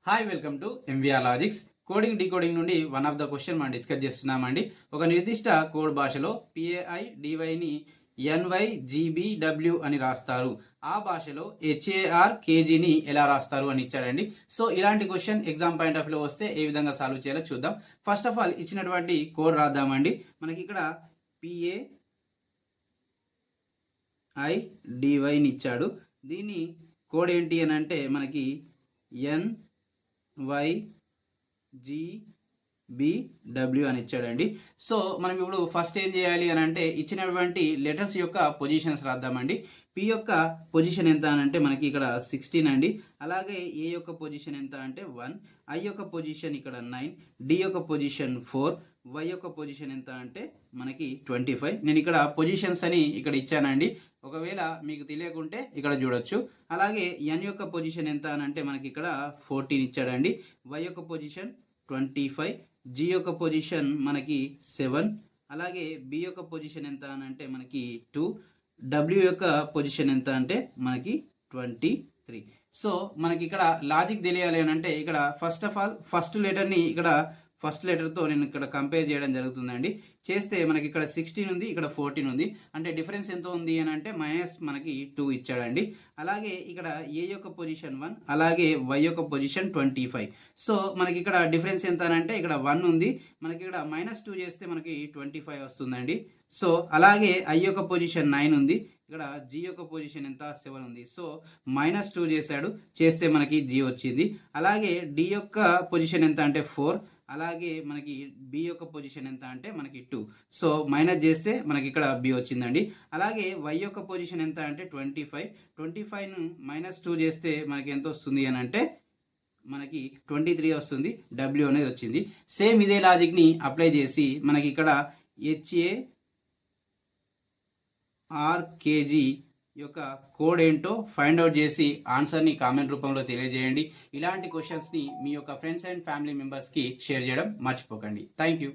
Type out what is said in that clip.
Hi welcome to MVR logics. Coding decoding నుండి one of the question మనం discuss చేస్తున్నామండి. ఒక నిర్దిష్ట కోడ్ భాషలో పిఏఐ డివైని ఎన్వై జీబీడబ్ల్యూ అని రాస్తారు. ఆ భాషలో హెచ్ఏఆర్ కేజీని ఎలా రాస్తారు అని ఇచ్చాడండి. సో ఇలాంటి క్వశ్చన్ ఎగ్జామ్ పాయింట్ ఆఫ్ లో వస్తే ఏ విధంగా సాల్వ్ చేయాలో చూద్దాం. ఫస్ట్ ఆఫ్ ఆల్ ఇచ్చినటువంటి కోడ్ రాద్దామండి. మనకి ఇక్కడ పిఏఐ డివైని ఇచ్చాడు. దీని కోడ్ ఏంటి అని అంటే మనకి NYGBW అని ఇచ్చాడండి. సో మనం ఇప్పుడు ఫస్ట్ ఏం చేయాలి అని అంటే ఇచ్చినటువంటి లెటర్స్ యొక్క పొజిషన్స్ రాద్దామండి. పి యొక్క పొజిషన్ ఎంత అని అంటే మనకి ఇక్కడ 16 అండి. అలాగే ఏ యొక్క పొజిషన్ ఎంత అంటే 1, ఐ యొక్క పొజిషన్ ఇక్కడ 9, డి యొక్క పొజిషన్ 4, వై యొక్క పొజిషన్ ఎంత అంటే మనకి 25. నేను ఇక్కడ పొజిషన్స్ అని ఇక్కడ ఇచ్చానండి. ఒకవేళ మీకు తెలియకుంటే ఇక్కడ చూడొచ్చు. అలాగే ఎన్ యొక్క పొజిషన్ ఎంత అని అంటే మనకి ఇక్కడ 14 ఇచ్చాడండి. వై యొక్క పొజిషన్ 25, జి యొక్క పొజిషన్ మనకి 7, అలాగే బి యొక్క పొజిషన్ ఎంత అని అంటే మనకి 2, డబ్ల్యూ యొక్క పొజిషన్ ఎంత అంటే మనకి 23. సో మనకి ఇక్కడ లాజిక్ తెలియాలి అని అంటే ఇక్కడ ఫస్ట్ ఆఫ్ ఆల్ ఫస్ట్ లెటర్ని ఇక్కడ ఫస్ట్ లెటర్తో నేను ఇక్కడ కంపేర్ చేయడం జరుగుతుందండి. చేస్తే మనకి ఇక్కడ 16 ఉంది, ఇక్కడ 14 ఉంది. అంటే డిఫరెన్స్ ఎంత ఉంది అని అంటే మైనస్ మనకి 2 ఇచ్చాడండి. అలాగే ఇక్కడ ఏ యొక్క పొజిషన్ 1, అలాగే వై యొక్క పొజిషన్ 25. సో మనకి ఇక్కడ డిఫరెన్స్ ఎంత అని అంటే ఇక్కడ 1 ఉంది, మనకి ఇక్కడ -2 చేస్తే మనకి 25 వస్తుందండి. సో అలాగే ఐ యొక్క పొజిషన్ 9 ఉంది, ఇక్కడ జి యొక్క పొజిషన్ ఎంత 7 ఉంది. సో -2 చేశాడు, చేస్తే మనకి జి వచ్చింది. అలాగే డి యొక్క పొజిషన్ ఎంత అంటే 4, అలాగే మనకి బి యొక్క పొజిషన్ ఎంత అంటే మనకి 2. సో మైనస్ చేస్తే మనకి ఇక్కడ బి వచ్చిందండి. అలాగే వై యొక్క పొజిషన్ ఎంత అంటే 25. 25ను -2 చేస్తే మనకి ఎంత వస్తుంది అని అంటే మనకి 23 వస్తుంది. డబ్ల్యూ అనేది వచ్చింది. సేమ్ ఇదే లాజిక్ని అప్లై చేసి మనకి ఇక్కడ HARKG యొక్క కోడ్ ఏంటో ఫైండ్ అవుట్ చేసి ఆన్సర్ని కామెంట్ రూపంలో తెలియజేయండి. ఇలాంటి క్వశ్చన్స్ని మీ యొక్క ఫ్రెండ్స్ అండ్ ఫ్యామిలీ మెంబర్స్కి షేర్ చేయడం మర్చిపోకండి. Thank you.